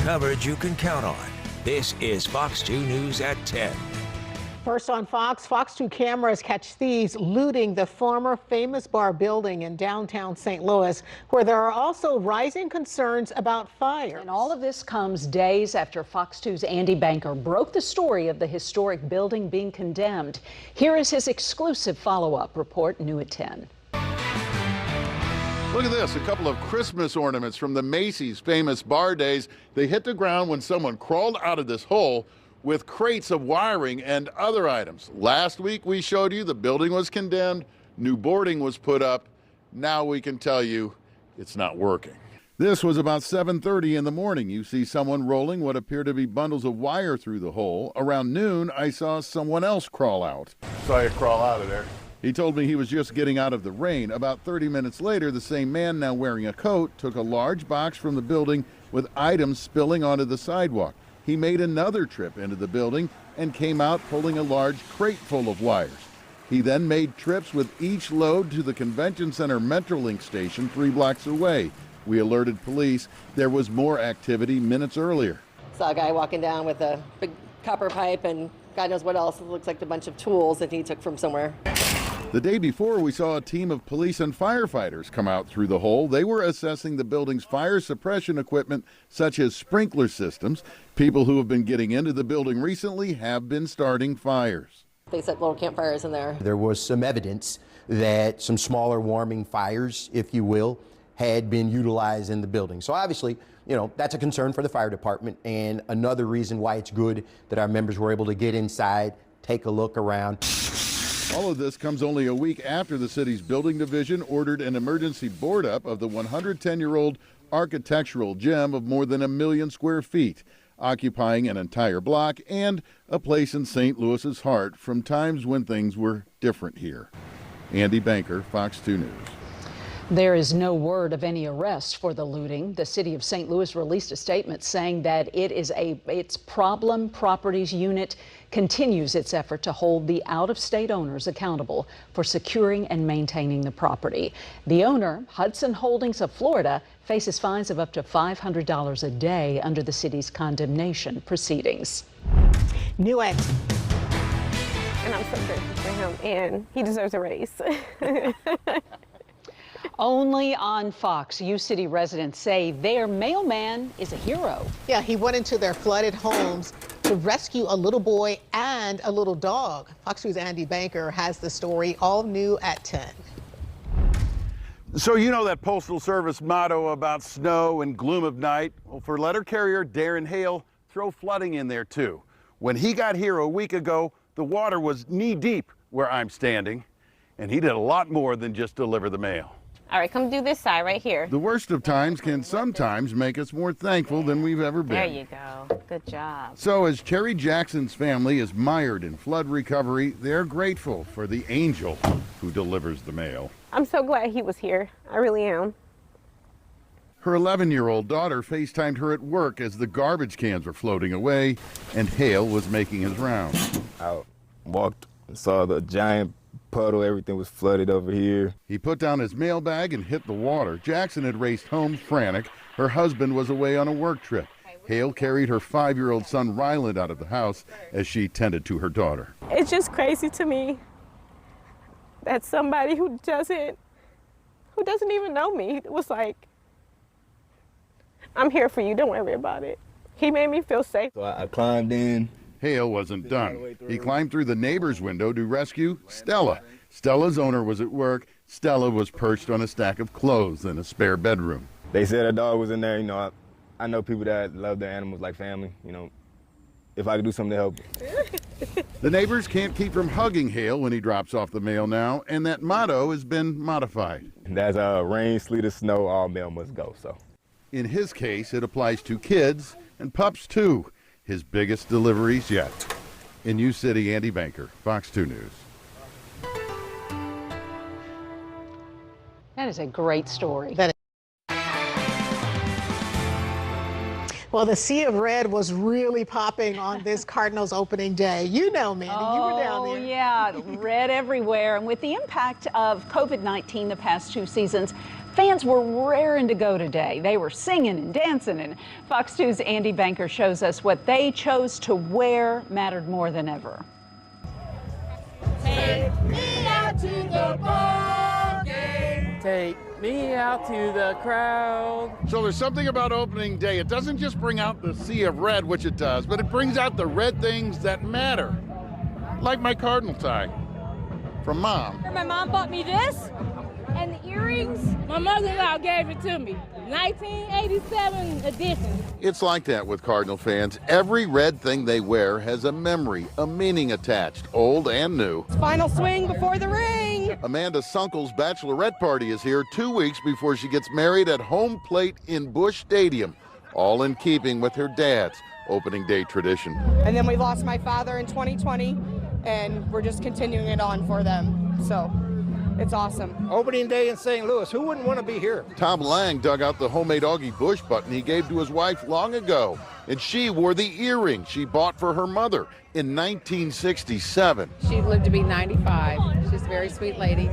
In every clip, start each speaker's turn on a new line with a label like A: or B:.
A: coverage you can count on. This is Fox 2 News at 10.
B: First on Fox 2 cameras catch thieves looting the former Famous Bar building in downtown St. Louis, where there are also rising concerns about fires.
C: And all of this comes days after Fox 2's Andy Banker broke the story of the historic building being condemned. Here is his exclusive follow-up report, new at 10.
D: Look at this, a couple of Christmas ornaments from the Macy's Famous Bar days. They hit the ground when someone crawled out of this hole with crates of wiring and other items. Last week we showed you the building was condemned, new boarding was put up. Now we can tell you it's not working. This was about 7:30 in the morning. You see someone rolling what appear to be bundles of wire through the hole. Around noon, I saw someone else crawl out. Saw you crawl out of there. He told me he was just getting out of the rain. About 30 minutes later, the same man, now wearing a coat, took a large box from the building with items spilling onto the sidewalk. He made another trip into the building and came out pulling a large crate full of wires. He then made trips with each load to the Convention Center Metrolink station 3 blocks away. We alerted police. There was more activity minutes earlier.
E: Saw a guy walking down with a big copper pipe and God knows what else. It looks like a bunch of tools that he took from somewhere.
D: The day before, we saw a team of police and firefighters come out through the hole. They were assessing the building's fire suppression equipment, such as sprinkler systems. People who have been getting into the building recently have been starting fires.
E: They set little campfires in there.
F: There was some evidence that some smaller warming fires, if you will, had been utilized in the building. So obviously, that's a concern for the fire department, and another reason why it's good that our members were able to get inside, take a look around.
D: All of this comes only a week after the city's building division ordered an emergency board up of the 110-year-old architectural gem of more than 1 million square feet, occupying an entire block and a place in St. Louis's heart from times when things were different here. Andy Banker, Fox 2 News.
C: There is no word of any arrest for the looting. The city of St. Louis released a statement saying that its problem properties unit continues its effort to hold the out-of-state owners accountable for securing and maintaining the property. The owner, Hudson Holdings of Florida, faces fines of up to $500 a day under the city's condemnation proceedings.
B: New at
G: And I'm so grateful for him, and he deserves a raise.
C: Only on Fox, U-City residents say their mailman is a hero.
B: Yeah, he went into their flooded homes to rescue a little boy and a little dog. Fox 2's Andy Banker has the story, all new at 10.
D: So you know that Postal Service motto about snow and gloom of night? Well, for letter carrier Darren Hale, throw flooding in there too. When he got here a week ago, the water was knee-deep where I'm standing, and he did a lot more than just deliver the mail.
G: All right, come do this side right here.
D: The worst of times can sometimes make us more thankful than we've ever been.
G: There you go. Good job.
D: So as Cherry Jackson's family is mired in flood recovery, they're grateful for the angel who delivers the mail.
G: I'm so glad he was here. I really am.
D: Her 11-year-old daughter FaceTimed her at work as the garbage cans were floating away and Hale was making his rounds.
H: I walked and saw the giant puddle, everything was flooded over here.
D: He put down his mail bag and hit the water. Jackson had raced home frantic. Her husband was away on a work trip. Hale carried her 5-year-old son Ryland out of the house as she tended to her daughter.
G: It's just crazy to me that somebody who doesn't even know me was like, I'm here for you, don't worry about it. He made me feel safe.
H: So I climbed in.
D: Hale wasn't done. He climbed through the neighbor's window to rescue Stella. Stella's owner was at work. Stella was perched on a stack of clothes in a spare bedroom.
H: They said a dog was in there. I know people that love their animals like family. If I could do something to help.
D: The neighbors can't keep from hugging Hale when he drops off the mail now, and that motto has been modified.
H: That's rain, sleet, or snow, all mail must go. So,
D: in his case, it applies to kids and pups too. His biggest deliveries yet. In U-City, Andy Banker, Fox 2 News.
C: That is a great story.
B: Well, the Sea of Red was really popping on this Cardinals opening day. You know, Mandy, you were down there.
C: Oh, yeah, red everywhere. And with the impact of COVID-19 the past 2 seasons, Fans were raring to go today. They were singing and dancing, and Fox 2's Andy Banker shows us what they chose to wear mattered more than ever.
I: Take me out to the ball game. Take me out to the crowd.
D: So there's something about opening day. It doesn't just bring out the sea of red, which it does, but it brings out the red things that matter. Like my cardinal tie from Mom.
G: My mom bought me this and the earrings. My mother-in-law gave it to me. 1987 edition.
D: It's like that with Cardinal fans. Every red thing they wear has a memory, a meaning attached, old and new.
E: Final swing before the ring.
D: Amanda Sunkel's bachelorette party is here 2 weeks before she gets married at home plate in Busch Stadium, all in keeping with her dad's opening day tradition.
E: And then we lost my father in 2020, and we're just continuing it on for them. So it's awesome.
J: Opening day in St. Louis. Who wouldn't want to be here?
D: Tom Lang dug out the homemade Augie Busch button he gave to his wife long ago, and she wore the earring she bought for her mother in 1967.
K: She lived to be 95. She's a very sweet lady,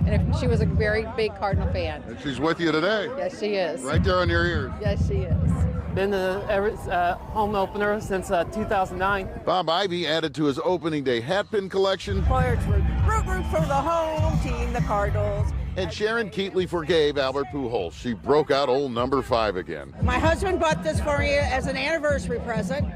K: and she was a very big Cardinal fan.
D: And she's with you today.
K: Yes, she is.
D: Right there on your ears.
K: Yes, she is.
I: Been the Everett's home opener since 2009.
D: Bob Ivy added to his opening day hat pin collection.
L: Root for the home team, the Cardinals.
D: And Sharon Keatley forgave Albert Pujols. She broke out old number 5 again.
L: My husband bought this for me as an anniversary present.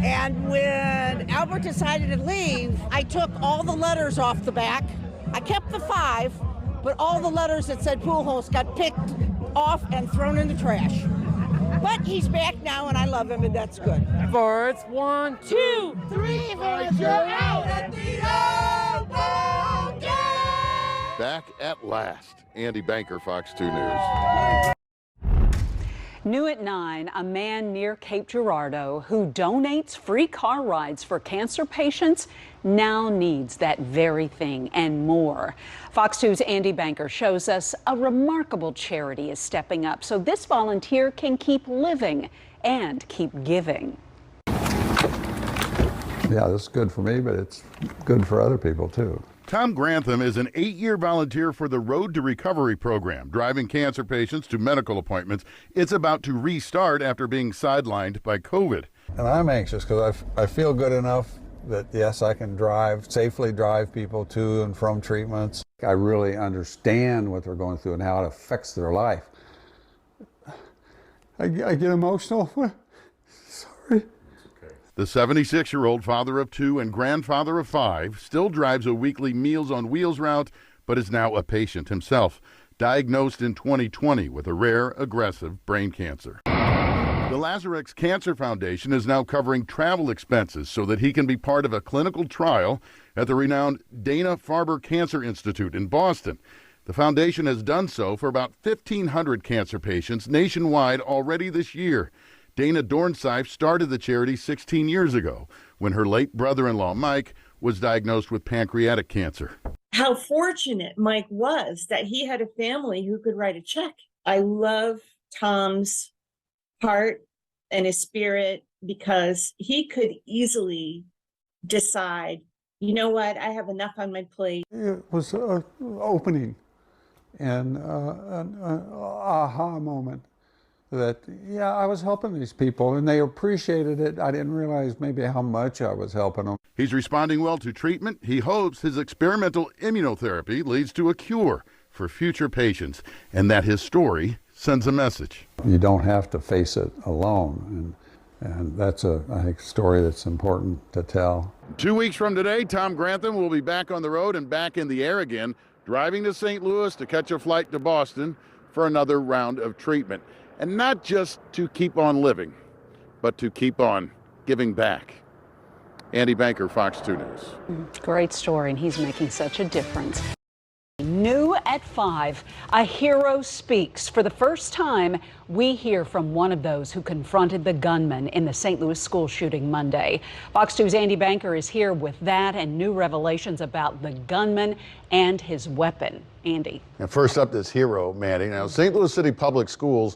L: And when Albert decided to leave, I took all the letters off the back. I kept the 5, but all the letters that said Pujols got picked off and thrown in the trash. But he's back now, and I love him, and that's good.
I: For it's 1, 2, 3, 4, you're out at the ball game.
D: Back at last. Andy Banker, Fox 2 News.
C: New at 9, a man near Cape Girardeau who donates free car rides for cancer patients now needs that very thing and more. Fox 2's Andy Banker shows us a remarkable charity is stepping up so this volunteer can keep living and keep giving.
M: Yeah, this is good for me, but it's good for other people too.
D: Tom Grantham is an 8-year volunteer for the Road to Recovery program, driving cancer patients to medical appointments. It's about to restart after being sidelined by COVID.
M: And I'm anxious because I feel good enough that, yes, I can safely drive people to and from treatments. I really understand what they're going through and how it affects their life. I get emotional. Sorry.
D: The 76-year-old father of 2 and grandfather of 5 still drives a weekly Meals on Wheels route, but is now a patient himself, diagnosed in 2020 with a rare, aggressive brain cancer. The Lazarex Cancer Foundation is now covering travel expenses so that he can be part of a clinical trial at the renowned Dana-Farber Cancer Institute in Boston. The foundation has done so for about 1,500 cancer patients nationwide already this year. Dana Dornsife started the charity 16 years ago when her late brother-in-law, Mike, was diagnosed with pancreatic cancer.
N: How fortunate Mike was that he had a family who could write a check. I love Tom's heart and his spirit because he could easily decide, you know what, I have enough on my plate.
M: It was an opening and an aha moment. That, yeah, I was helping these people, and they appreciated it. I didn't realize maybe how much I was helping them.
D: He's responding well to treatment. He hopes his experimental immunotherapy leads to a cure for future patients, and that his story sends a message.
M: You don't have to face it alone, and that's I think, a story that's important to tell.
D: 2 weeks from today, Tom Grantham will be back on the road and back in the air again, driving to St. Louis to catch a flight to Boston for another round of treatment. And not just to keep on living, but to keep on giving back. Andy Banker, Fox 2 News.
C: Great story, and he's making such a difference. New at 5, a hero speaks. For the first time, we hear from one of those who confronted the gunman in the St. Louis school shooting Monday. Fox 2's Andy Banker is here with that and new revelations about the gunman and his weapon. Andy.
D: And first up, this hero, Mandy. Now, St. Louis City Public Schools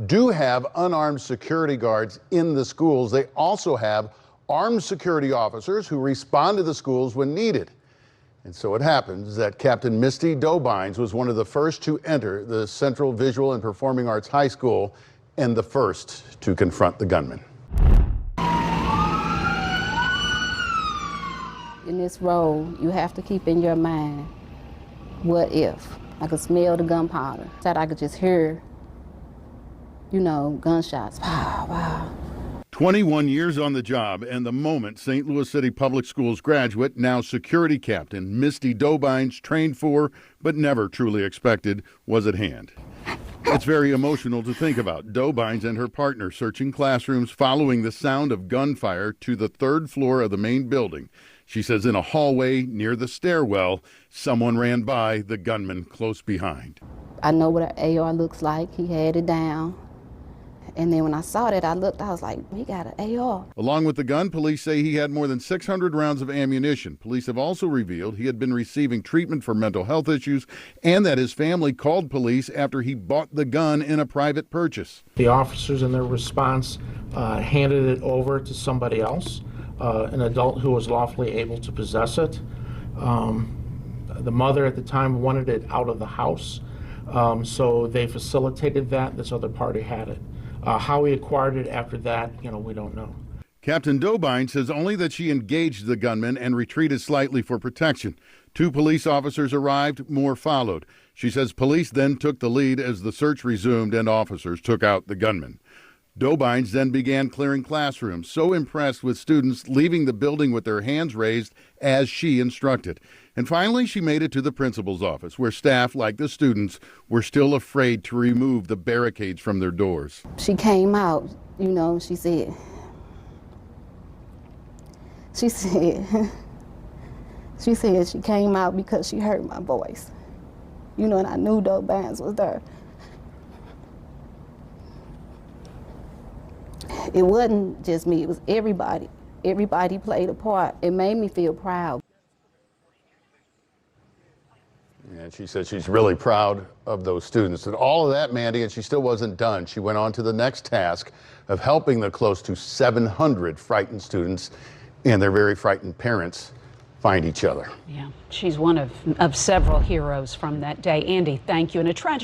D: do have unarmed security guards in the schools. They also have armed security officers who respond to the schools when needed. And so it happens that Captain Misty Dobynes was one of the first to enter the Central Visual and Performing Arts High School and the first to confront the gunman.
O: In this role, you have to keep in your mind, what if? I could smell the gunpowder. That I could just hear, gunshots. Wow, wow.
D: 21 years on the job, and the moment St. Louis City Public Schools graduate, now security captain Misty Dobynes, trained for but never truly expected, was at hand. It's very emotional to think about. Dobynes and her partner searching classrooms following the sound of gunfire to the 3rd floor of the main building. She says in a hallway near the stairwell, someone ran by, the gunman close behind.
O: I know what an AR looks like. He had it down. And then when I saw that, I looked, I was like, he got an AR.
D: Along with the gun, police say he had more than 600 rounds of ammunition. Police have also revealed he had been receiving treatment for mental health issues and that his family called police after he bought the gun in a private purchase.
P: The officers in their response handed it over to somebody else, an adult who was lawfully able to possess it. The mother at the time wanted it out of the house, so they facilitated that. This other party had it. How he acquired it after that, we don't know.
D: Captain Dobynes says only that she engaged the gunman and retreated slightly for protection. 2 police officers arrived, more followed. She says police then took the lead as the search resumed and officers took out the gunman. Dobynes then began clearing classrooms, so impressed with students leaving the building with their hands raised as she instructed. And finally, she made it to the principal's office, where staff, like the students, were still afraid to remove the barricades from their doors.
O: She came out, she said, she came out because she heard my voice. And I knew Dobynes was there. It wasn't just me, it was everybody. Everybody played a part. It made me feel proud.
D: And she said she's really proud of those students. And all of that, Mandy, and she still wasn't done. She went on to the next task of helping the close to 700 frightened students and their very frightened parents find each other.
C: Yeah, she's one of several heroes from that day. Andy, thank you. And a tragedy